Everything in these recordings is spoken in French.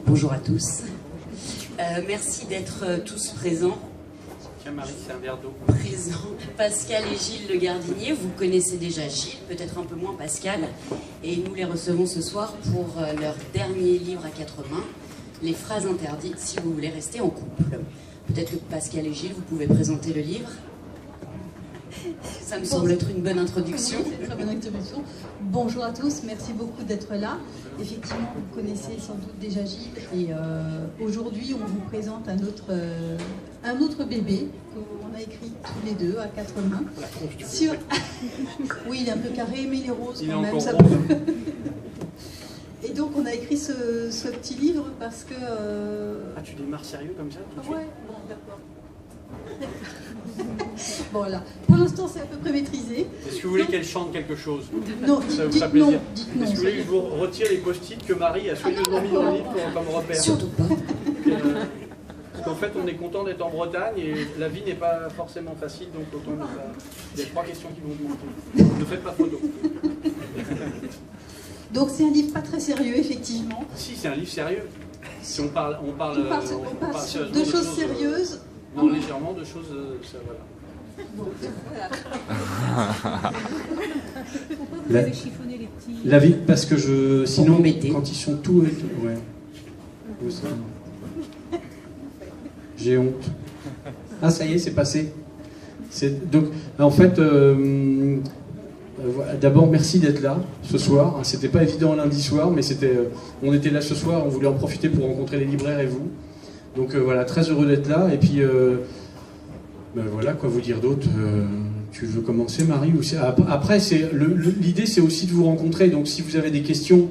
Bonjour à tous. Merci d'être tous présents. Tiens Marie, c'est un verre d'eau. Présents. Pascal et Gilles Le Gardinier. Vous connaissez déjà Gilles, peut-être un peu moins Pascal. Et nous les recevons ce soir pour leur dernier livre à 4 mains, Les phrases interdites si vous voulez rester en couple. Peut-être que Pascal et Gilles, vous pouvez présenter le livre. Ça me semble être une bonne introduction. C'est une très bonne introduction. Bonjour à tous, merci beaucoup d'être là. Effectivement, vous connaissez sans doute déjà Gilles et aujourd'hui on vous présente un autre bébé qu'on a écrit tous les deux à 4 mains. Sur... Oui, il est un peu carré, mais il est rose quand même. Ça peut... Et donc on a écrit ce petit livre parce que... Ah, tu démarres sérieux comme ça tout de suite? Ouais, bon, d'accord. Bon, voilà. Pour l'instant, c'est à peu près maîtrisé. Est-ce que vous voulez qu'elle chante quelque chose? Non, ça vous dites fera plaisir. non. Dites non. Est-ce que vous voulez que je vous retire les post-it que Marie a soigneusement mis dans le livre comme repère? Surtout pas. Parce qu'en fait, on est content d'être en Bretagne et la vie n'est pas forcément facile, donc autant ne pas... Il y a 3 questions qui vont vous manquer. Ne faites pas de photos. Donc c'est un livre pas très sérieux, effectivement. Si, c'est un livre sérieux. Si on parle de choses sérieuses. Non, légèrement de choses... ça, voilà. Bon, voilà. Vous avez chiffonné les petits... La vie, parce que je... Sinon, quand ils sont tous... Ouais. J'ai honte. Ah, ça y est, c'est passé. Donc, en fait... D'abord, merci d'être là ce soir. C'était pas évident lundi soir, mais on était là ce soir, on voulait en profiter pour rencontrer les libraires et vous. Donc voilà, très heureux d'être là. Et puis, voilà, quoi vous dire d'autre. Tu veux commencer, Marie ou après, l'idée, c'est aussi de vous rencontrer. Donc si vous avez des questions,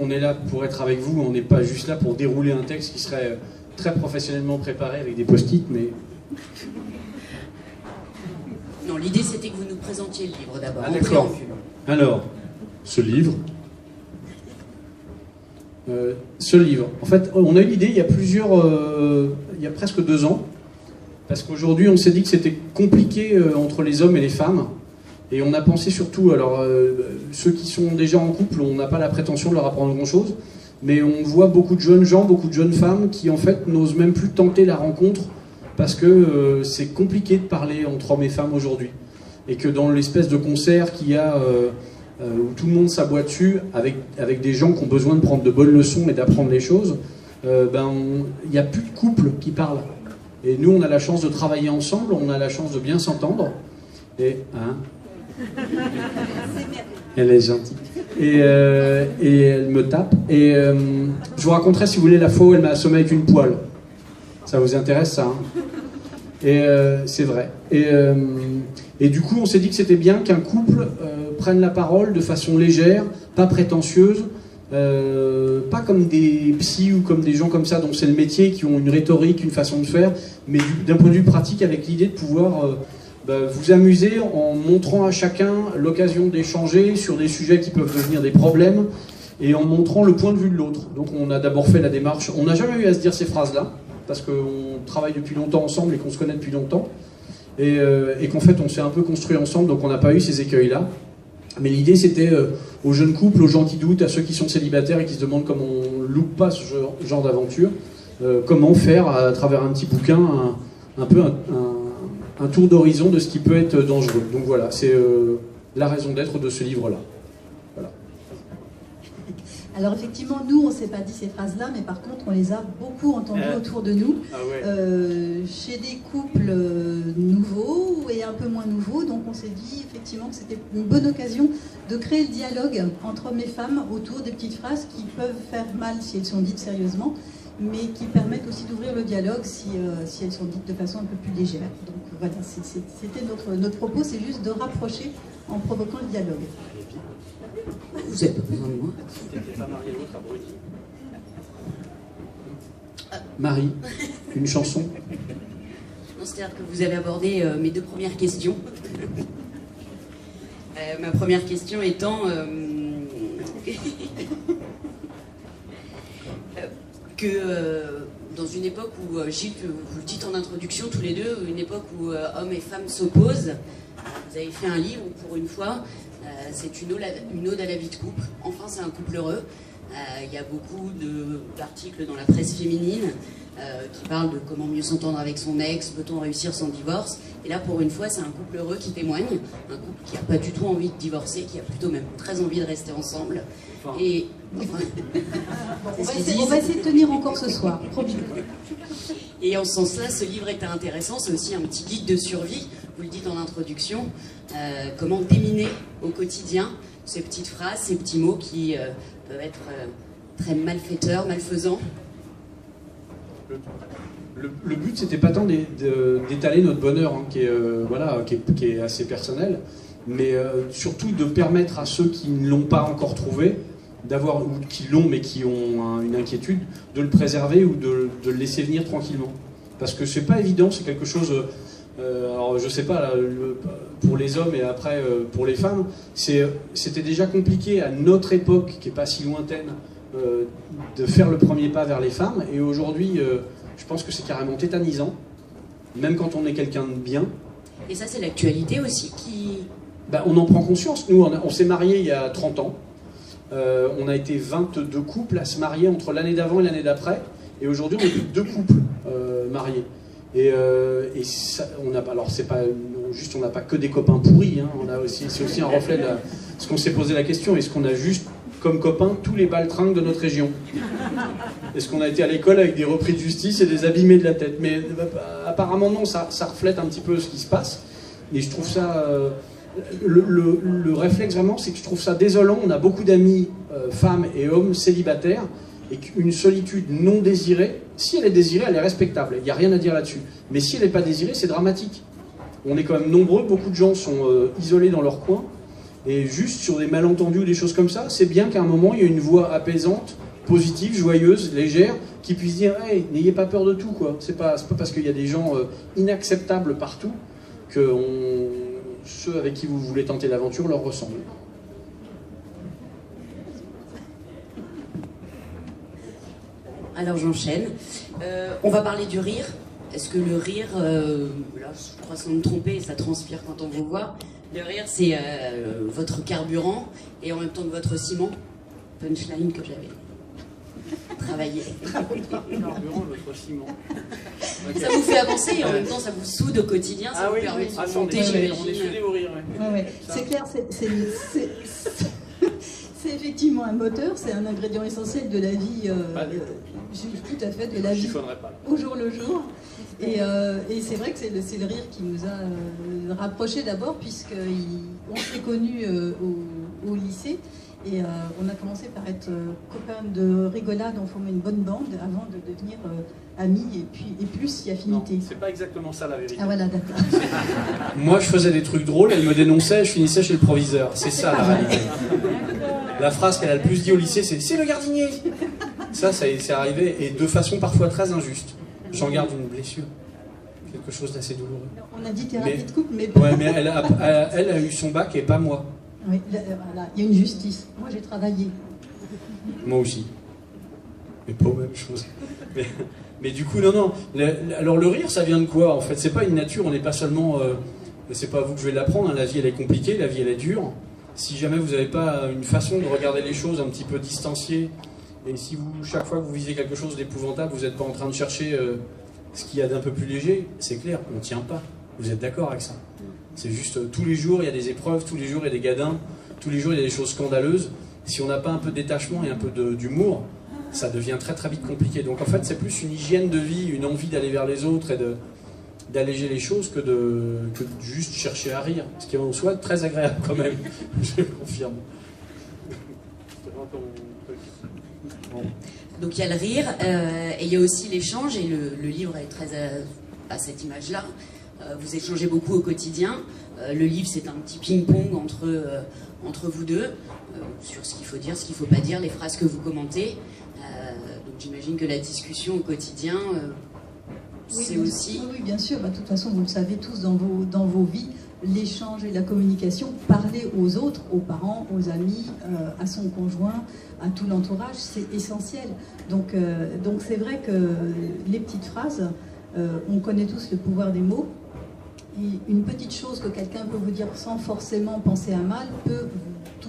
on est là pour être avec vous, on n'est pas juste là pour dérouler un texte qui serait très professionnellement préparé avec des post-it, mais... Non, l'idée c'était que vous nous présentiez le livre d'abord. Ah, d'accord. Alors, ce livre, en fait, on a eu l'idée il y a presque 2 ans, parce qu'aujourd'hui on s'est dit que c'était compliqué entre les hommes et les femmes, et on a pensé surtout, alors ceux qui sont déjà en couple, on n'a pas la prétention de leur apprendre grand-chose, mais on voit beaucoup de jeunes gens, beaucoup de jeunes femmes qui en fait n'osent même plus tenter la rencontre, parce que c'est compliqué de parler entre hommes et femmes aujourd'hui. Et que dans l'espèce de concert qu'il y a, où tout le monde s'aboie dessus, avec des gens qui ont besoin de prendre de bonnes leçons et d'apprendre les choses, il n'y a plus de couple qui parle. Et nous, on a la chance de travailler ensemble, on a la chance de bien s'entendre. Et, elle est gentille. Et elle me tape. Et je vous raconterai, si vous voulez, la fois où elle m'a assommé avec une poêle. Ça vous intéresse, ça, hein? Et c'est vrai. Et du coup, on s'est dit que c'était bien qu'un couple prenne la parole de façon légère, pas prétentieuse, pas comme des psys ou comme des gens comme ça dont c'est le métier, qui ont une rhétorique, une façon de faire, mais d'un point de vue pratique, avec l'idée de pouvoir vous amuser en montrant à chacun l'occasion d'échanger sur des sujets qui peuvent devenir des problèmes, et en montrant le point de vue de l'autre. Donc on a d'abord fait la démarche, on n'a jamais eu à se dire ces phrases-là, parce qu'on travaille depuis longtemps ensemble et qu'on se connaît depuis longtemps, et qu'en fait on s'est un peu construit ensemble, donc on n'a pas eu ces écueils-là. Mais l'idée c'était aux jeunes couples, aux gens qui doutent, à ceux qui sont célibataires et qui se demandent comment on loupe pas ce genre d'aventure, comment faire à travers un petit bouquin un peu un tour d'horizon de ce qui peut être dangereux. Donc voilà, c'est la raison d'être de ce livre-là. Voilà. Alors effectivement, nous, on ne s'est pas dit ces phrases-là, mais par contre, on les a beaucoup entendues autour de nous, chez des couples nouveaux et un peu moins nouveaux. Donc on s'est dit effectivement que c'était une bonne occasion de créer le dialogue entre hommes et femmes autour des petites phrases qui peuvent faire mal si elles sont dites sérieusement, mais qui permettent aussi d'ouvrir le dialogue si elles sont dites de façon un peu plus légère. Donc voilà, c'était notre propos, c'est juste de rapprocher en provoquant le dialogue. Vous n'avez pas besoin de moi. Marie, une chanson? Non, c'est-à-dire que vous avez abordé mes 2 premières questions. Ma première question étant dans une époque où, Gilles, vous le dites en introduction tous les deux, une époque où hommes et femmes s'opposent, vous avez fait un livre où pour une fois, c'est une ode à la vie de couple. Enfin, c'est un couple heureux. Il y a beaucoup d'articles dans la presse féminine qui parlent de comment mieux s'entendre avec son ex, peut-on réussir sans divorce. Et là, pour une fois, c'est un couple heureux qui témoigne, un couple qui n'a pas du tout envie de divorcer, qui a plutôt même très envie de rester ensemble. Enfin. Et on va essayer de tenir encore ce soir, promis. Et en ce sens-là, ce livre est intéressant, c'est aussi un petit guide de survie, vous le dites en introduction, comment déminer au quotidien ces petites phrases, ces petits mots qui peuvent être très malfaiteurs, malfaisants. Le but, c'était pas tant d'étaler notre bonheur, hein, qui est assez personnel, mais surtout de permettre à ceux qui ne l'ont pas encore trouvé, ou qui l'ont mais qui ont une inquiétude, de le préserver ou de le laisser venir tranquillement. Parce que c'est pas évident, c'est quelque chose... alors je sais pas, là, pour les hommes et après pour les femmes, c'était déjà compliqué à notre époque, qui n'est pas si lointaine, de faire le premier pas vers les femmes. Et aujourd'hui, je pense que c'est carrément tétanisant, même quand on est quelqu'un de bien. Et ça, c'est l'actualité aussi qui... On en prend conscience. Nous, on s'est mariés il y a 30 ans. On a été 22 couples à se marier entre l'année d'avant et l'année d'après. Et aujourd'hui, on est plus de 2 couples mariés. Et ça, alors c'est pas juste, on n'a pas que des copains pourris, hein, c'est aussi un reflet de ce qu'on s'est posé la question, est-ce qu'on a juste comme copains tous les baltringues de notre région? Est-ce qu'on a été à l'école avec des repris de justice et des abîmés de la tête? Mais apparemment non, ça reflète un petit peu ce qui se passe, et je trouve ça le réflexe vraiment, c'est que je trouve ça désolant. On a beaucoup d'amis femmes et hommes célibataires, et qu'une solitude non désirée, si elle est désirée, elle est respectable, il n'y a rien à dire là-dessus. Mais si elle n'est pas désirée, c'est dramatique. On est quand même nombreux, beaucoup de gens sont isolés dans leur coin, et juste sur des malentendus ou des choses comme ça, c'est bien qu'à un moment, il y ait une voix apaisante, positive, joyeuse, légère, qui puisse dire « Hey, n'ayez pas peur de tout, quoi. C'est pas parce qu'il y a des gens inacceptables partout que ceux avec qui vous voulez tenter l'aventure leur ressemblent. » Alors j'enchaîne. On va parler du rire. Est-ce que le rire, là je crois sans me tromper, ça transpire quand on vous voit, le rire c'est votre carburant et en même temps votre ciment. Punchline que j'avais travaillé. Carburant, votre ciment. Okay. Ça vous fait avancer et en même temps ça vous soude au quotidien, ça vous permet de se monter, j'imagine. On est soudés au rire. Ouais. C'est clair, c'est effectivement un moteur, c'est un ingrédient essentiel de la vie, tout à fait, de la vie au jour le jour. Et c'est vrai que c'est le rire qui nous a rapprochés d'abord, puisqu'on s'est connus au lycée, et on a commencé par être copains de rigolade, on formait une bonne bande avant de devenir amis et plus si affinité. Non, c'est pas exactement ça la vérité. Ah voilà, d'accord. Moi je faisais des trucs drôles, elle me dénonçait, je finissais chez le proviseur. C'est ça la réalité. La phrase qu'elle a le plus dit au lycée, c'est le gardinier. Ça c'est arrivé, et de façon parfois très injuste. J'en garde une blessure. Quelque chose d'assez douloureux. On a dit thérapie de couple, mais... Ouais, mais elle a eu son bac et pas moi. Oui, voilà, il y a une justice. Moi j'ai travaillé. Moi aussi. Mais pas la même chose. Mais du coup, non. Alors le rire, ça vient de quoi en fait? C'est pas une nature, on n'est pas seulement... c'est pas à vous que je vais l'apprendre, hein, la vie elle est compliquée, la vie elle est dure. Si jamais vous n'avez pas une façon de regarder les choses un petit peu distanciée, et si chaque fois que vous visez quelque chose d'épouvantable, vous n'êtes pas en train de chercher ce qu'il y a d'un peu plus léger, c'est clair, on ne tient pas. Vous êtes d'accord avec ça? C'est juste, tous les jours il y a des épreuves, tous les jours il y a des gadins, tous les jours il y a des choses scandaleuses. Si on n'a pas un peu de détachement et un peu d'humour, ça devient très très vite compliqué. Donc en fait c'est plus une hygiène de vie, une envie d'aller vers les autres et d'alléger les choses que de juste chercher à rire. Ce qui est en soi très agréable quand même, je confirme. Donc il y a le rire, et il y a aussi l'échange, et le livre est très à cette image-là. Vous échangez beaucoup au quotidien. Le livre, c'est un petit ping-pong entre vous deux, sur ce qu'il faut dire, ce qu'il ne faut pas dire, les phrases que vous commentez. Donc j'imagine que la discussion au quotidien, c'est aussi... Oui, bien sûr. De toute façon, vous le savez tous dans vos vies, l'échange et la communication, parler aux autres, aux parents, aux amis, à son conjoint, à tout l'entourage, c'est essentiel. Donc c'est vrai que les petites phrases, on connaît tous le pouvoir des mots, et une petite chose que quelqu'un peut vous dire sans forcément penser à mal peut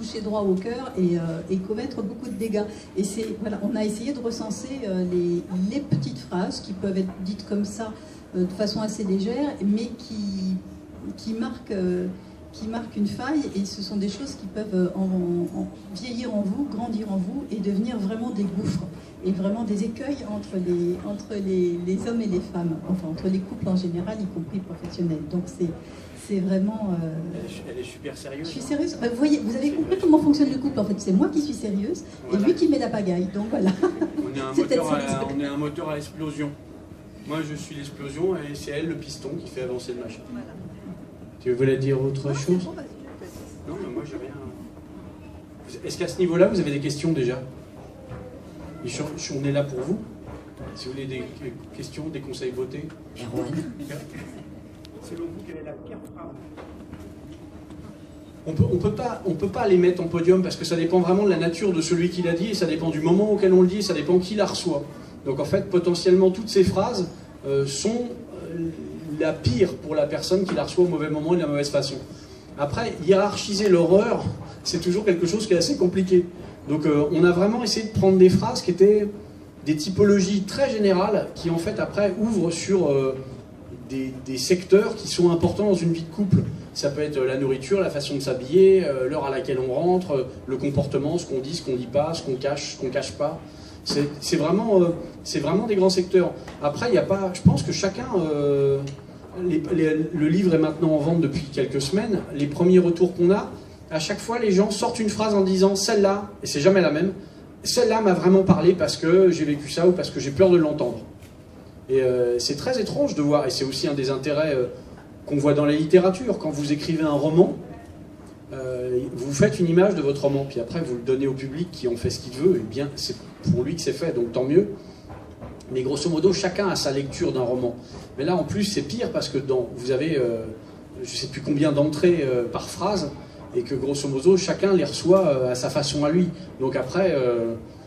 toucher droit au cœur et commettre beaucoup de dégâts. Et voilà, on a essayé de recenser les petites phrases qui peuvent être dites comme ça de façon assez légère, mais qui marquent une faille, et ce sont des choses qui peuvent vieillir en vous, grandir en vous et devenir vraiment des gouffres et vraiment des écueils entre les hommes et les femmes, enfin entre les couples en général, y compris professionnels. Donc c'est vraiment... Elle est super sérieuse. Je suis sérieuse. Vous voyez, vous avez compris comment fonctionne le couple en fait. C'est moi qui suis sérieuse et lui qui met la pagaille. Donc voilà. On est un moteur à explosion. Moi je suis l'explosion et c'est elle le piston qui fait avancer le machin. Voilà. Tu voulais dire autre chose? Non, mais moi j'ai rien. Est-ce qu'à ce niveau-là, vous avez des questions déjà? On est là pour vous. Si vous voulez des questions, des conseils beauté. Erwan. Selon vous, quelle est la pire phrase? On peut pas les mettre en podium parce que ça dépend vraiment de la nature de celui qui l'a dit, et ça dépend du moment auquel on le dit, et ça dépend qui la reçoit. Donc en fait, potentiellement, toutes ces phrases sont la pire pour la personne qui la reçoit au mauvais moment et de la mauvaise façon. Après, hiérarchiser l'horreur, c'est toujours quelque chose qui est assez compliqué. Donc on a vraiment essayé de prendre des phrases qui étaient des typologies très générales qui en fait après ouvrent sur des secteurs qui sont importants dans une vie de couple. Ça peut être la nourriture, la façon de s'habiller, l'heure à laquelle on rentre, le comportement, ce qu'on dit pas, ce qu'on cache pas. C'est vraiment des grands secteurs. Après, il n'y a pas... Je pense que chacun... le livre est maintenant en vente depuis quelques semaines. Les premiers retours qu'on a, à chaque fois, les gens sortent une phrase en disant « celle-là », et c'est jamais la même, « celle-là m'a vraiment parlé parce que j'ai vécu ça ou parce que j'ai peur de l'entendre ». Et c'est très étrange de voir, et c'est aussi un des intérêts qu'on voit dans la littérature. Quand vous écrivez un roman, vous faites une image de votre roman, puis après vous le donnez au public qui en fait ce qu'il veut, et bien c'est pour lui que c'est fait, donc tant mieux. Mais grosso modo, chacun a sa lecture d'un roman. Mais là, en plus, c'est pire parce que vous avez, je ne sais plus combien d'entrées par phrase, et que grosso modo, chacun les reçoit à sa façon à lui. Donc après,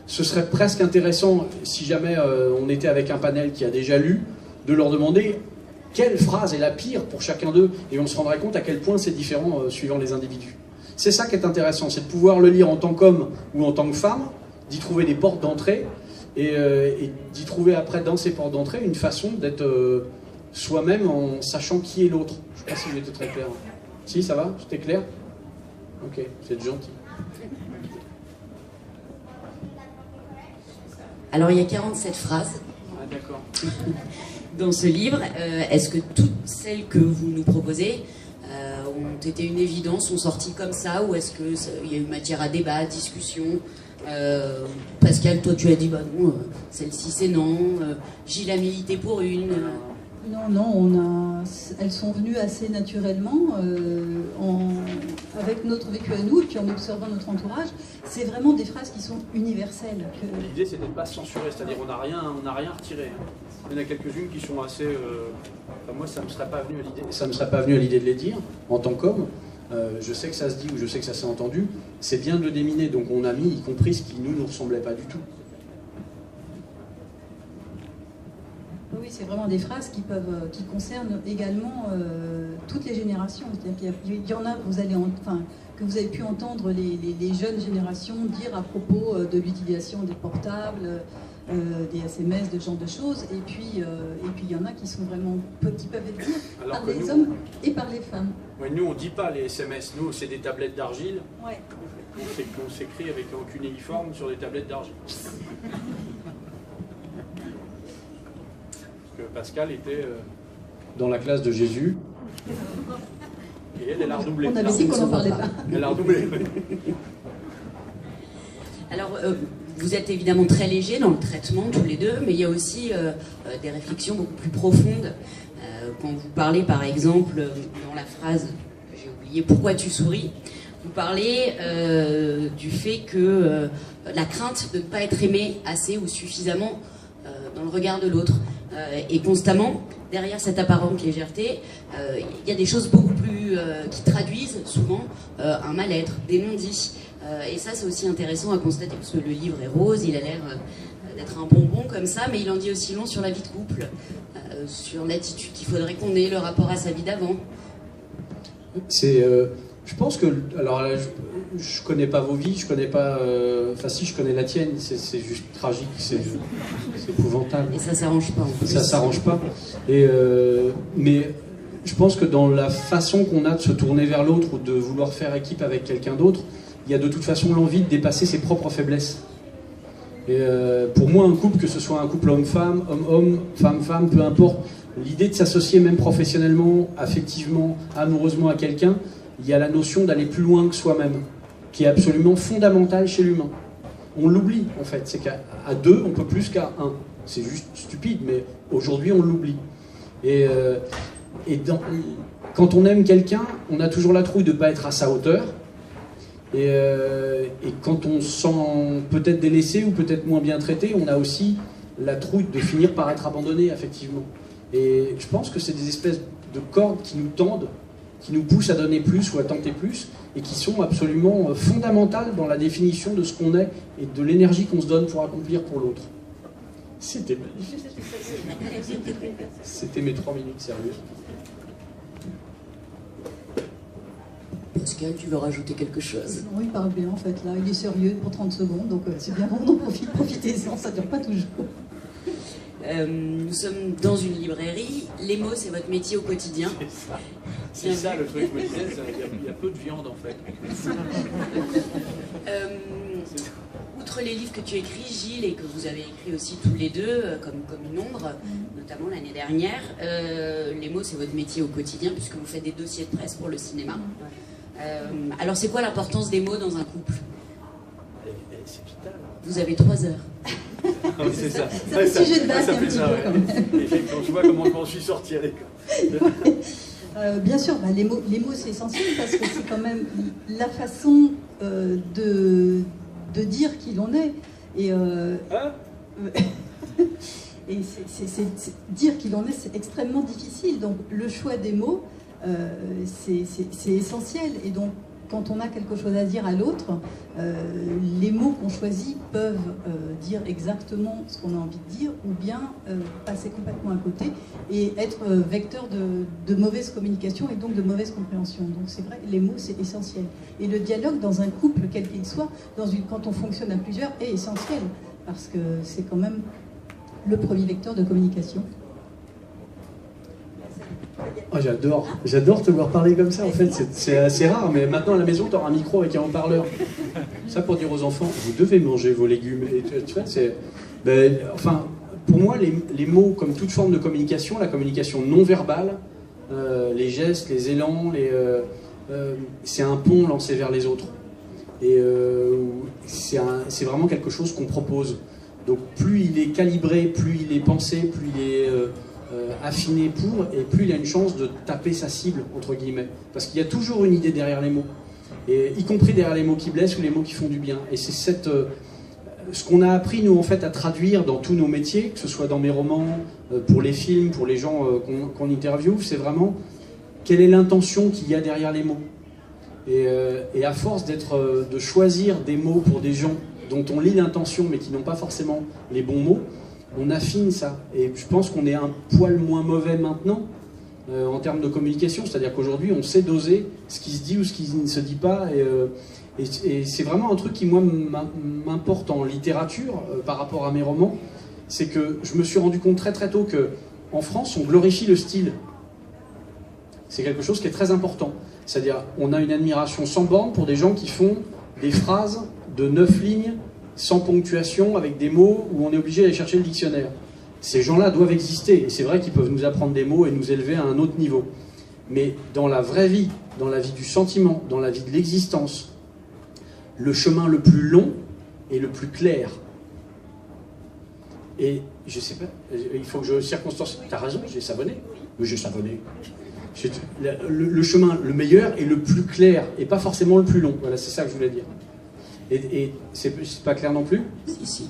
ce serait presque intéressant, si jamais on était avec un panel qui a déjà lu, de leur demander quelle phrase est la pire pour chacun d'eux, et on se rendrait compte à quel point c'est différent suivant les individus. C'est ça qui est intéressant, c'est de pouvoir le lire en tant qu'homme ou en tant que femme, d'y trouver des portes d'entrée, et d'y trouver après dans ces portes d'entrée une façon d'être soi-même en sachant qui est l'autre. Je ne sais pas si j'étais très clair. Si, ça va? C'était clair? Ok, c'est gentil. Alors il y a 47 phrases d'accord. dans ce livre. Est-ce que toutes celles que vous nous proposez ont été une évidence, sont sorties comme ça, ou est-ce qu'il y a eu matière à débat, à discussion? Pascal, toi tu as dit bah non, celle-ci c'est non, Gilles a milité pour une. Non, elles sont venues assez naturellement avec notre vécu à nous et puis en observant notre entourage. C'est vraiment des phrases qui sont universelles. L'idée c'est de ne pas censurer, c'est-à-dire on n'a rien retiré. Il y en a quelques-unes qui sont assez... Enfin, moi ça ne me serait pas venu à l'idée. Ça ne me serait pas venu à l'idée de les dire en tant qu'homme. Je sais que ça se dit ou je sais que ça s'est entendu. C'est bien de le déminer, donc on a mis y compris ce qui nous ressemblait pas du tout. Oui, c'est vraiment des phrases qui concernent également toutes les générations. C'est-à-dire qu'il y en a que vous avez pu entendre les jeunes générations dire à propos de l'utilisation des portables, des SMS, de ce genre de choses. Et puis il y en a qui sont vraiment qui peuvent être dites par les hommes et par les femmes. Ouais, nous, on ne dit pas les SMS. Nous, c'est des tablettes d'argile. Ouais. On s'écrit avec un cunéiforme sur des tablettes d'argile. Que Pascal était dans la classe de Jésus. Et elle a redoublé. On avait dit qu'on n'en parlait pas. Elle a redoublé. Alors, vous êtes évidemment très légers dans le traitement, tous les deux, mais il y a aussi des réflexions beaucoup plus profondes. Quand vous parlez, par exemple, dans la phrase que j'ai oubliée, « Pourquoi tu souris ?», vous parlez du fait que la crainte de ne pas être aimé assez ou suffisamment dans le regard de l'autre. Et constamment, derrière cette apparente légèreté, il y a des choses beaucoup plus qui traduisent souvent un mal-être, des non-dits. Et ça, c'est aussi intéressant à constater, parce que le livre est rose, il a l'air d'être un bonbon comme ça, mais il en dit aussi long sur la vie de couple, sur l'attitude qu'il faudrait qu'on ait, le rapport à sa vie d'avant. C'est Je pense que, alors là, je connais pas vos vies, je connais pas, enfin si je connais la tienne, c'est juste tragique, c'est épouvantable. Et ça s'arrange pas en plus. Ça s'arrange pas. Mais je pense que dans la façon qu'on a de se tourner vers l'autre ou de vouloir faire équipe avec quelqu'un d'autre, il y a de toute façon l'envie de dépasser ses propres faiblesses. Et pour moi, un couple, que ce soit un couple homme-femme, homme-homme, femme-femme, peu importe, l'idée de s'associer même professionnellement, affectivement, amoureusement à quelqu'un, il y a la notion d'aller plus loin que soi-même, qui est absolument fondamentale chez l'humain. On l'oublie, en fait. C'est qu'à deux, on peut plus qu'à un. C'est juste stupide, mais aujourd'hui, on l'oublie. Et quand on aime quelqu'un, on a toujours la trouille de ne pas être à sa hauteur. Et quand on se sent peut-être délaissé ou peut-être moins bien traité, on a aussi la trouille de finir par être abandonné, effectivement. Et je pense que c'est des espèces de cordes qui nous tendent, qui nous poussent à donner plus ou à tenter plus, et qui sont absolument fondamentales dans la définition de ce qu'on est et de l'énergie qu'on se donne pour accomplir pour l'autre. C'était magnifique. C'était mes 3 minutes sérieuses. Pascal, tu veux rajouter quelque chose? Non, il parle bien en fait, là. Il est sérieux pour 30 secondes, donc c'est bien bon, profitez-en, ça ne dure pas toujours. Nous sommes dans une librairie. Les mots, c'est votre métier au quotidien. C'est ça le truc, je me disais, il y a peu de viande en fait. Outre les livres que tu écris, Gilles, et que vous avez écrit aussi tous les deux, comme une ombre, notamment l'année dernière, les mots, c'est votre métier au quotidien, puisque vous faites des dossiers de presse pour le cinéma. Alors, c'est quoi l'importance des mots dans un couple? C'est vital. Vous avez 3 heures. Ah oui, c'est ça. C'est un sujet de base, un petit peu quand même. Quand je vois comment je m'en suis sorti à l'école. Bien sûr, bah, les mots c'est essentiel parce que c'est quand même la façon de dire qui l'on est. Et, et dire qui l'on est, c'est extrêmement difficile. Donc le choix des mots, c'est essentiel. Et donc quand on a quelque chose à dire à l'autre, les mots qu'on choisit peuvent dire exactement ce qu'on a envie de dire ou bien passer complètement à côté et être vecteur de mauvaise communication et donc de mauvaise compréhension. Donc c'est vrai, les mots c'est essentiel. Et le dialogue dans un couple, quel qu'il soit, quand on fonctionne à plusieurs, est essentiel parce que c'est quand même le premier vecteur de communication. Oh, j'adore te voir parler comme ça, en fait, c'est assez rare, mais maintenant à la maison, tu auras un micro avec un haut-parleur. Ça pour dire aux enfants, vous devez manger vos légumes. Et tu vois, enfin, pour moi, les mots, comme toute forme de communication, la communication non verbale, les gestes, les élans, c'est un pont lancé vers les autres. Et c'est vraiment quelque chose qu'on propose. Donc plus il est calibré, plus il est pensé, plus il est affiné pour, et plus il a une chance de taper sa cible, entre guillemets. Parce qu'il y a toujours une idée derrière les mots, et y compris derrière les mots qui blessent ou les mots qui font du bien. Et c'est ce qu'on a appris, nous, en fait, à traduire dans tous nos métiers, que ce soit dans mes romans, pour les films, pour les gens qu'on interviewe, c'est vraiment quelle est l'intention qu'il y a derrière les mots. Et à force de choisir des mots pour des gens dont on lit l'intention, mais qui n'ont pas forcément les bons mots, on affine ça. Et je pense qu'on est un poil moins mauvais maintenant en termes de communication. C'est-à-dire qu'aujourd'hui, on sait doser ce qui se dit ou ce qui ne se dit pas. Et c'est vraiment un truc qui, moi, m'importe en littérature par rapport à mes romans. C'est que je me suis rendu compte très très tôt qu'en France, on glorifie le style. C'est quelque chose qui est très important. C'est-à-dire, on a une admiration sans borne pour des gens qui font des phrases de 9 lignes, sans ponctuation, avec des mots où on est obligé d'aller chercher le dictionnaire. Ces gens-là doivent exister, et c'est vrai qu'ils peuvent nous apprendre des mots et nous élever à un autre niveau. Mais dans la vraie vie, dans la vie du sentiment, dans la vie de l'existence, le chemin le plus long est le plus clair. Et je sais pas, il faut que je circonstance... T'as raison, j'ai savonné. Mais j'ai savonné. Le chemin le meilleur est le plus clair, et pas forcément le plus long. Voilà, c'est ça que je voulais dire. Et c'est pas clair non plus? Si.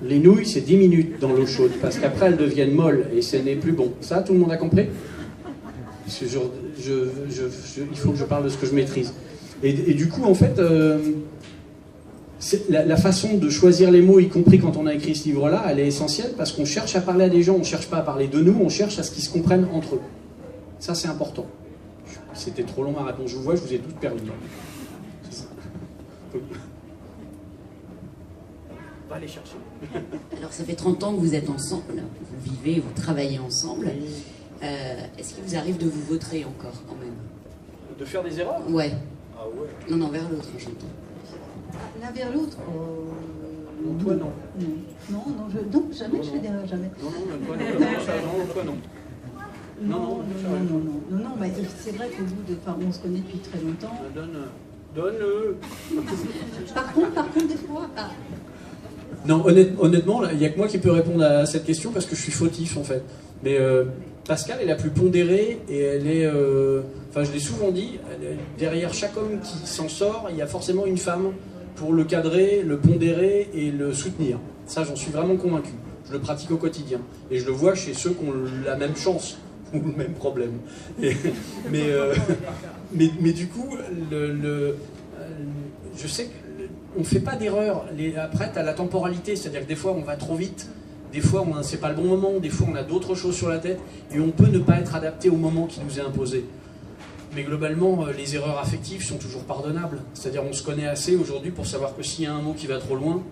Les nouilles, c'est 10 minutes dans l'eau chaude, parce qu'après elles deviennent molles et ce n'est plus bon. Ça, tout le monde a compris? Parce que il faut que je parle de ce que je maîtrise. Et du coup, en fait, la façon de choisir les mots, y compris quand on a écrit ce livre-là, elle est essentielle, parce qu'on cherche à parler à des gens, on ne cherche pas à parler de nous, on cherche à ce qu'ils se comprennent entre eux. Ça, c'est important. C'était trop long ma réponse. Je vous vois, je vous ai toutes perdues. Va les chercher. Alors ça fait 30 ans que vous êtes ensemble, vous vivez, vous travaillez ensemble. Est-ce qu'il vous arrive de vous vautrer encore quand même? De faire des erreurs? Ouais. Ah ouais. Non, vers l'autre, j'entends. L'un vers l'autre? Toi non. Non, jamais je fais d'erreur, jamais. Non, toi non. Toi non. Non, mais c'est vrai qu'au bout de... Enfin, on se connaît depuis très longtemps. Donne-le. Par contre, des fois... Ah. Non, honnêtement, il n'y a que moi qui peux répondre à cette question parce que je suis fautif en fait. Mais Pascal est la plus pondérée et elle est... Enfin, je l'ai souvent dit, derrière chaque homme qui s'en sort, il y a forcément une femme pour le cadrer, le pondérer et le soutenir. Ça, j'en suis vraiment convaincu. Je le pratique au quotidien. Et je le vois chez ceux qui ont la même chance ou le même problème. Mais du coup, je sais qu'on ne fait pas d'erreur. Après, tu as la temporalité, c'est-à-dire que des fois, on va trop vite. Des fois, c'est pas le bon moment. Des fois, on a d'autres choses sur la tête. Et on peut ne pas être adapté au moment qui nous est imposé. Mais globalement, les erreurs affectives sont toujours pardonnables. C'est-à-dire on se connaît assez aujourd'hui pour savoir que s'il y a un mot qui va trop loin,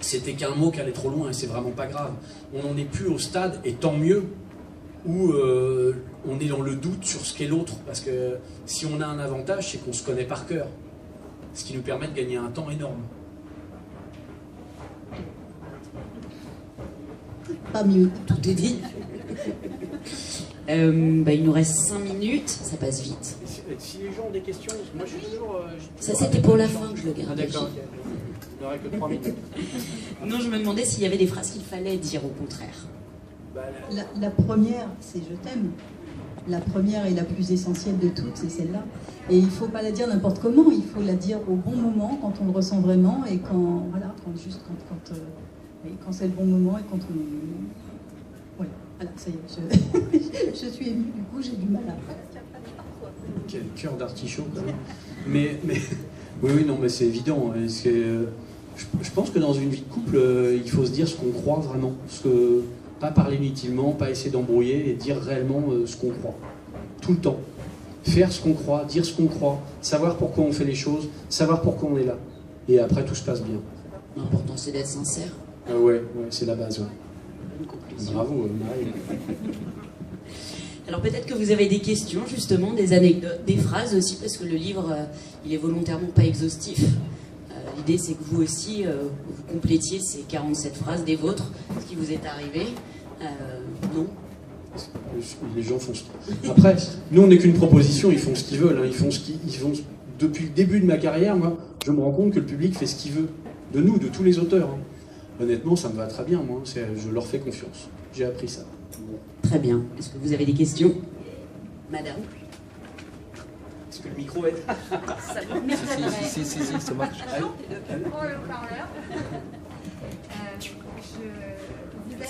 c'était qu'un mot qui allait trop loin et c'est vraiment pas grave. On n'en est plus au stade, et tant mieux, où on est dans le doute sur ce qu'est l'autre. Parce que si on a un avantage, c'est qu'on se connaît par cœur. Ce qui nous permet de gagner un temps énorme. Pas mieux. Tout est dit. Il nous reste 5 minutes, ça passe vite. Si les gens ont des questions, moi je suis toujours... ça c'était pour la fin que je le garde. Ah d'accord, il n'y aurait que 3 minutes. Non, je me demandais s'il y avait des phrases qu'il fallait dire au contraire. La première, c'est « je t'aime ». La première et la plus essentielle de toutes, c'est celle-là. Et il ne faut pas la dire n'importe comment, il faut la dire au bon moment, quand on le ressent vraiment, et quand c'est le bon moment, et quand on... Voilà, ça y est, je suis émue, du coup j'ai du mal à... Quel cœur d'artichaut quand même. Mais oui, non, mais c'est évident. Je pense que dans une vie de couple, il faut se dire ce qu'on croit vraiment. Pas parler inutilement, pas essayer d'embrouiller et dire réellement ce qu'on croit. Tout le temps. Faire ce qu'on croit, dire ce qu'on croit, savoir pourquoi on fait les choses, savoir pourquoi on est là. Et après, tout se passe bien. L'important, c'est d'être sincère. Ouais, c'est la base. Ouais. Bravo, Marie. Alors peut-être que vous avez des questions, justement, des anecdotes, des phrases aussi, parce que le livre, il est volontairement pas exhaustif. L'idée, c'est que vous aussi, vous complétiez ces 47 phrases des vôtres, ce qui vous est arrivé. Non? Les gens font ce qu'ils... Après, nous, on n'est qu'une proposition, ils font ce qu'ils veulent. Hein. Ils font Depuis le début de ma carrière, moi, je me rends compte que le public fait ce qu'il veut. De nous, de tous les auteurs. Hein. Honnêtement, ça me va très bien, moi. Je leur fais confiance. J'ai appris ça. Très bien. Est-ce que vous avez des questions? Madame? Est-ce que le micro va être... Si, ça marche. Prends le parleur. Vous avez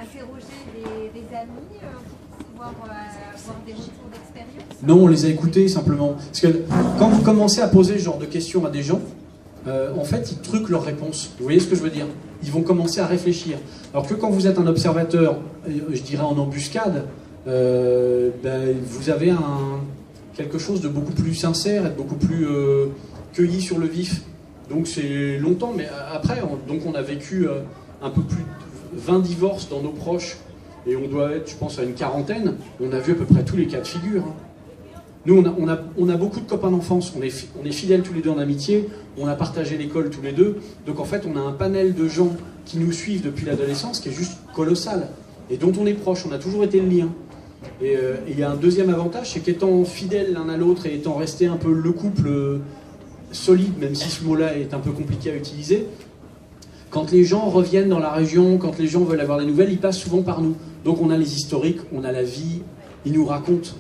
interrogé des amis pour pouvoir avoir des retours d'expérience? Non, on les a écoutés simplement. Parce que quand vous commencez à poser ce genre de questions à des gens, en fait, ils truquent leurs réponses. Vous voyez ce que je veux dire? Ils vont commencer à réfléchir. Alors que quand vous êtes un observateur, je dirais en embuscade, vous avez quelque chose de beaucoup plus sincère et de beaucoup plus cueilli sur le vif. Donc c'est longtemps, mais après, on a vécu un peu plus de 20 divorces dans nos proches, et on doit être, je pense, à une quarantaine. On a vu à peu près tous les cas de figure. Hein. Nous, on a beaucoup de copains d'enfance, on est fidèles tous les deux en amitié, on a partagé l'école tous les deux, donc en fait on a un panel de gens qui nous suivent depuis l'adolescence qui est juste colossal, et dont on est proche, on a toujours été le lien. Et il y a un deuxième avantage, c'est qu'étant fidèles l'un à l'autre et étant resté un peu le couple solide, même si ce mot-là est un peu compliqué à utiliser, quand les gens reviennent dans la région, quand les gens veulent avoir des nouvelles, ils passent souvent par nous. Donc on a les historiques, on a la vie, ils nous racontent.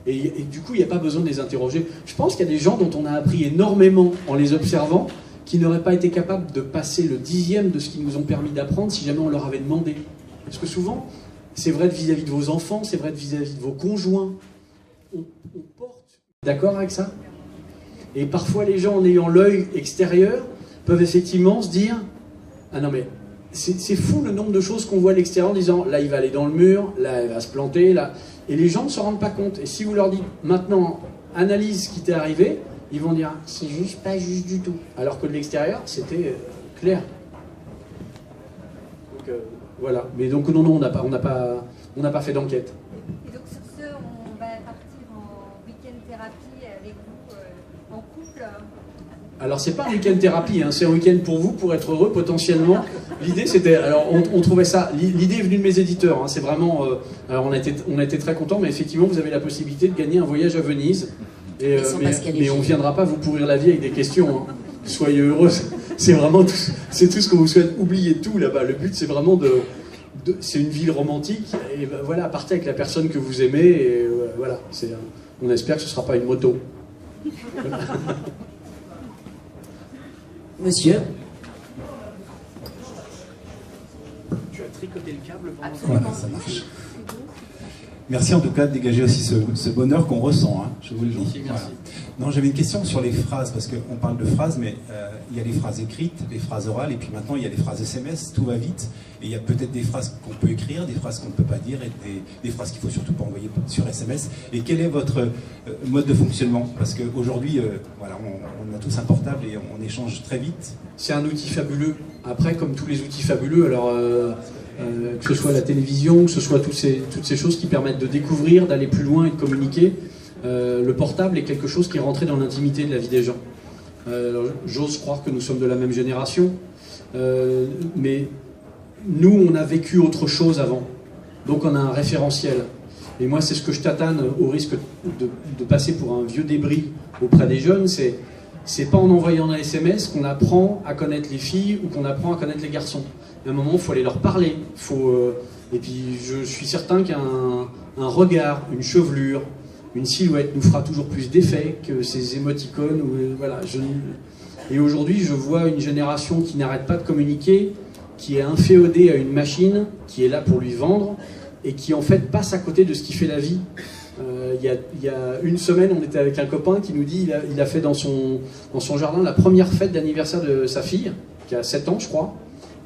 Et du coup, il n'y a pas besoin de les interroger. Je pense qu'il y a des gens dont on a appris énormément en les observant, qui n'auraient pas été capables de passer le 10e de ce qu'ils nous ont permis d'apprendre si jamais on leur avait demandé. Parce que souvent, c'est vrai vis-à-vis de vos enfants, c'est vrai vis-à-vis de vos conjoints. On porte... D'accord avec ça? Et parfois, les gens, en ayant l'œil extérieur, peuvent effectivement se dire « Ah non mais, c'est fou le nombre de choses qu'on voit à l'extérieur en disant là il va aller dans le mur, là il va se planter, là. Et les gens ne se rendent pas compte. Et si vous leur dites maintenant analyse ce qui t'est arrivé, ils vont dire c'est juste pas juste du tout. Alors que de l'extérieur c'était clair. Donc voilà. Mais donc non, on n'a pas fait d'enquête. Et donc sur ce, on va partir en week-end thérapie avec vous en couple. Alors c'est pas un week-end thérapie, hein, c'est un week-end pour vous, pour être heureux potentiellement. L'idée c'était, alors on trouvait ça, l'idée est venue de mes éditeurs, hein, c'est vraiment, alors on a été très contents, mais effectivement vous avez la possibilité de gagner un voyage à Venise. Mais on ne viendra pas vous pourrir la vie avec des questions, hein. Soyez heureux, c'est vraiment c'est tout ce qu'on vous souhaite. Oubliez tout là-bas, le but c'est vraiment c'est une ville romantique, et ben, voilà, partez avec la personne que vous aimez, et voilà, on espère que ce ne sera pas une moto. Monsieur? Tu as tricoté le câble pendant Voilà, ça marche. Merci en tout cas de dégager aussi ce bonheur qu'on ressent, hein, je vous le dis. Merci. Voilà. Non, j'avais une question sur les phrases, parce qu'on parle de phrases, mais il y a les phrases écrites, les phrases orales, et puis maintenant il y a les phrases SMS, tout va vite, et il y a peut-être des phrases qu'on peut écrire, des phrases qu'on ne peut pas dire, et des phrases qu'il ne faut surtout pas envoyer sur SMS. Et quel est votre mode de fonctionnement? Parce qu'aujourd'hui, voilà, on a tous un portable et on échange très vite. C'est un outil fabuleux. Après, comme tous les outils fabuleux, alors que ce soit la télévision, que ce soit toutes ces choses qui permettent de découvrir, d'aller plus loin et de communiquer, le portable est quelque chose qui est rentré dans l'intimité de la vie des gens. J'ose croire que nous sommes de la même génération, mais nous, on a vécu autre chose avant. Donc on a un référentiel. Et moi, c'est ce que je tatane au risque de passer pour un vieux débris auprès des jeunes, c'est pas en envoyant un SMS qu'on apprend à connaître les filles ou qu'on apprend à connaître les garçons. À un moment, il faut aller leur parler. Et puis, je suis certain qu'un regard, une chevelure, une silhouette nous fera toujours plus d'effet que ces émoticônes. Voilà, et aujourd'hui, je vois une génération qui n'arrête pas de communiquer, qui est inféodée à une machine, qui est là pour lui vendre, et qui en fait passe à côté de ce qui fait la vie. Il y a une semaine, on était avec un copain qui nous dit il a fait dans son jardin la première fête d'anniversaire de sa fille, qui a 7 ans je crois.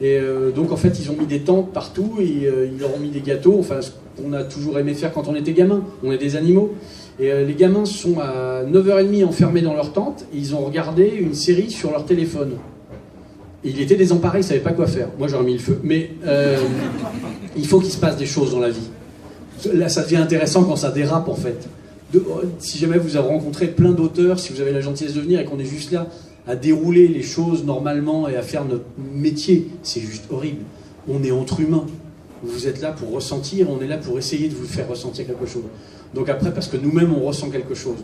Et donc en fait ils ont mis des tentes partout et ils leur ont mis des gâteaux, enfin ce qu'on a toujours aimé faire quand on était gamin, on est des animaux. Et les gamins sont à 9h30 enfermés dans leur tente et ils ont regardé une série sur leur téléphone. Et il était désemparé, il ne savait pas quoi faire. Moi j'aurais mis le feu. Mais il faut qu'il se passe des choses dans la vie. Là ça devient intéressant quand ça dérape en fait. Si jamais vous avez rencontré plein d'auteurs, si vous avez la gentillesse de venir et qu'on est juste là à dérouler les choses normalement et à faire notre métier, c'est juste horrible. On est entre humains. Vous êtes là pour ressentir, on est là pour essayer de vous faire ressentir quelque chose. Donc après, parce que nous-mêmes, on ressent quelque chose.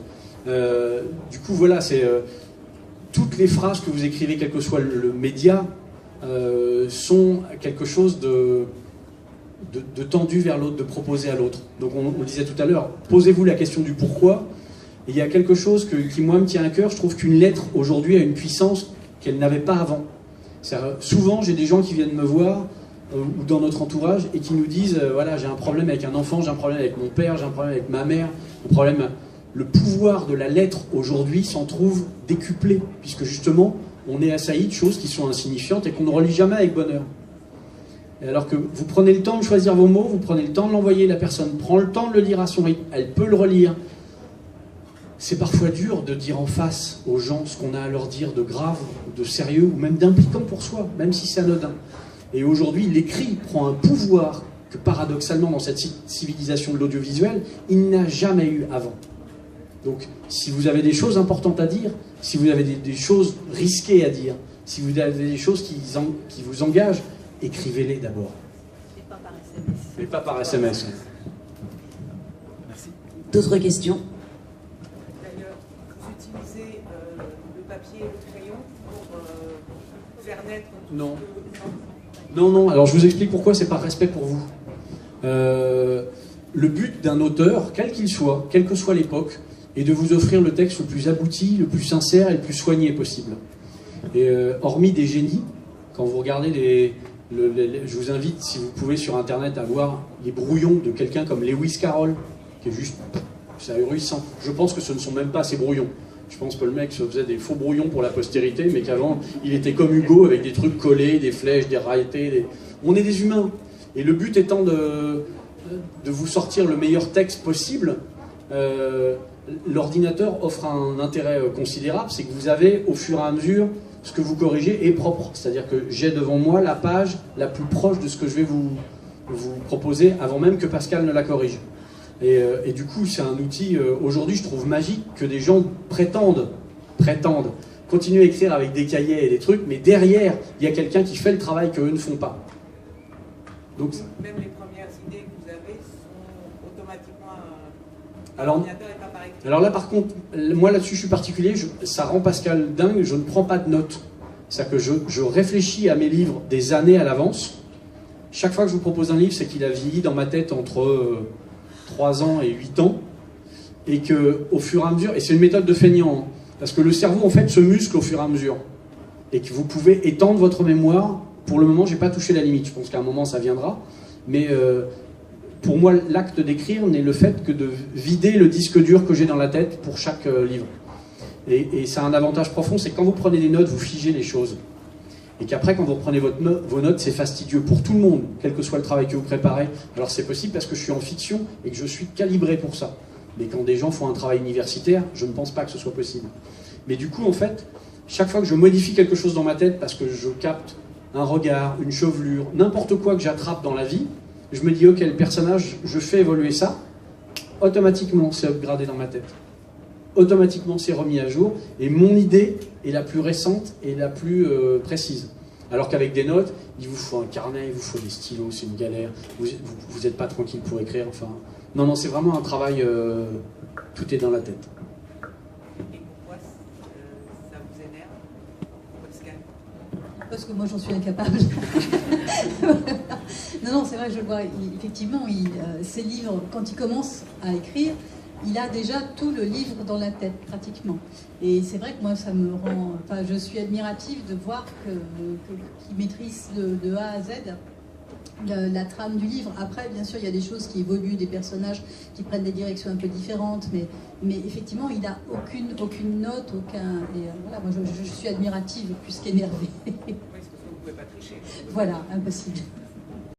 Du coup, voilà, c'est toutes les phrases que vous écrivez, quel que soit le média, sont quelque chose de tendu vers l'autre, de proposer à l'autre. Donc on le disait tout à l'heure, posez-vous la question du pourquoi. Et il y a quelque chose qui, moi, me tient à cœur. Je trouve qu'une lettre, aujourd'hui, a une puissance qu'elle n'avait pas avant. Souvent, j'ai des gens qui viennent me voir, ou dans notre entourage, et qui nous disent, voilà, j'ai un problème avec un enfant, j'ai un problème avec mon père, j'ai un problème avec ma mère, le pouvoir de la lettre, aujourd'hui, s'en trouve décuplé, puisque justement, on est assailli de choses qui sont insignifiantes et qu'on ne relit jamais avec bonheur. Et alors que vous prenez le temps de choisir vos mots, vous prenez le temps de l'envoyer, la personne prend le temps de le lire à son rythme, elle peut le relire. C'est parfois dur de dire en face aux gens ce qu'on a à leur dire de grave, de sérieux, ou même d'impliquant pour soi, même si c'est anodin. Et aujourd'hui, l'écrit prend un pouvoir que paradoxalement, dans cette civilisation de l'audiovisuel, il n'a jamais eu avant. Donc, si vous avez des choses importantes à dire, si vous avez des choses risquées à dire, si vous avez des choses qui vous engagent, écrivez-les d'abord. Et pas par SMS. Mais pas par SMS. Merci. D'autres questions? D'ailleurs, vous utilisez le papier et le crayon pour faire naître... Non. Non, alors je vous explique pourquoi c'est par respect pour vous. Le but d'un auteur, quel qu'il soit, quelle que soit l'époque, est de vous offrir le texte le plus abouti, le plus sincère et le plus soigné possible. Et hormis des génies, quand vous regardez je vous invite, si vous pouvez, sur Internet, à voir les brouillons de quelqu'un comme Lewis Carroll, qui est juste... c'est ahurissant. Je pense que ce ne sont même pas ces brouillons. Je pense que le mec se faisait des faux brouillons pour la postérité, mais qu'avant, il était comme Hugo, avec des trucs collés, des flèches, des railletés. On est des humains. Et le but étant de vous sortir le meilleur texte possible, l'ordinateur offre un intérêt considérable, c'est que vous avez, au fur et à mesure, ce que vous corrigez est propre. C'est-à-dire que j'ai devant moi la page la plus proche de ce que je vais vous proposer, avant même que Pascal ne la corrige. Et du coup, c'est un outil, aujourd'hui, je trouve magique que des gens prétendent continuer à écrire avec des cahiers et des trucs, mais derrière, il y a quelqu'un qui fait le travail qu'eux ne font pas. Donc, même les premières idées que vous avez sont automatiquement... l'ordinateur n'est pas pareil. Alors là, par contre, moi là-dessus, je suis particulier, ça rend Pascal dingue, je ne prends pas de notes. C'est-à-dire que je réfléchis à mes livres des années à l'avance. Chaque fois que je vous propose un livre, c'est qu'il a vieilli dans ma tête entre 3 ans et 8 ans, et qu'au fur et à mesure, et c'est une méthode de feignant, hein, parce que le cerveau en fait se muscle au fur et à mesure, et que vous pouvez étendre votre mémoire. Pour le moment, j'ai pas touché la limite, je pense qu'à un moment ça viendra, mais pour moi l'acte d'écrire n'est le fait que de vider le disque dur que j'ai dans la tête pour chaque livre. Et ça a un avantage profond, c'est que quand vous prenez des notes, vous figez les choses. Et qu'après, quand vous reprenez vos notes, c'est fastidieux pour tout le monde, quel que soit le travail que vous préparez. Alors c'est possible parce que je suis en fiction et que je suis calibré pour ça. Mais quand des gens font un travail universitaire, je ne pense pas que ce soit possible. Mais du coup, en fait, chaque fois que je modifie quelque chose dans ma tête, parce que je capte un regard, une chevelure, n'importe quoi que j'attrape dans la vie, je me dis, ok, le personnage, je fais évoluer ça, automatiquement, c'est upgradé dans ma tête. Automatiquement, c'est remis à jour, et mon idée est la plus récente et la plus précise. Alors qu'avec des notes, il vous faut un carnet, il vous faut des stylos, c'est une galère, vous n'êtes pas tranquille pour écrire, enfin... Non, c'est vraiment un travail, tout est dans la tête. Et pourquoi ça vous énerve, Pascal? Parce que moi, j'en suis incapable. Non, c'est vrai, je le vois, effectivement, ces livres, quand il commence à écrire, il a déjà tout le livre dans la tête, pratiquement. Et c'est vrai que moi, ça me rend... Enfin, je suis admirative de voir qu'il maîtrise de A à Z la trame du livre. Après, bien sûr, il y a des choses qui évoluent, des personnages qui prennent des directions un peu différentes, mais effectivement, il n'a aucune note, aucun... Et voilà, moi, je suis admirative plus qu'énervée. Oui, parce que vous ne pouvez pas tricher. Voilà, impossible.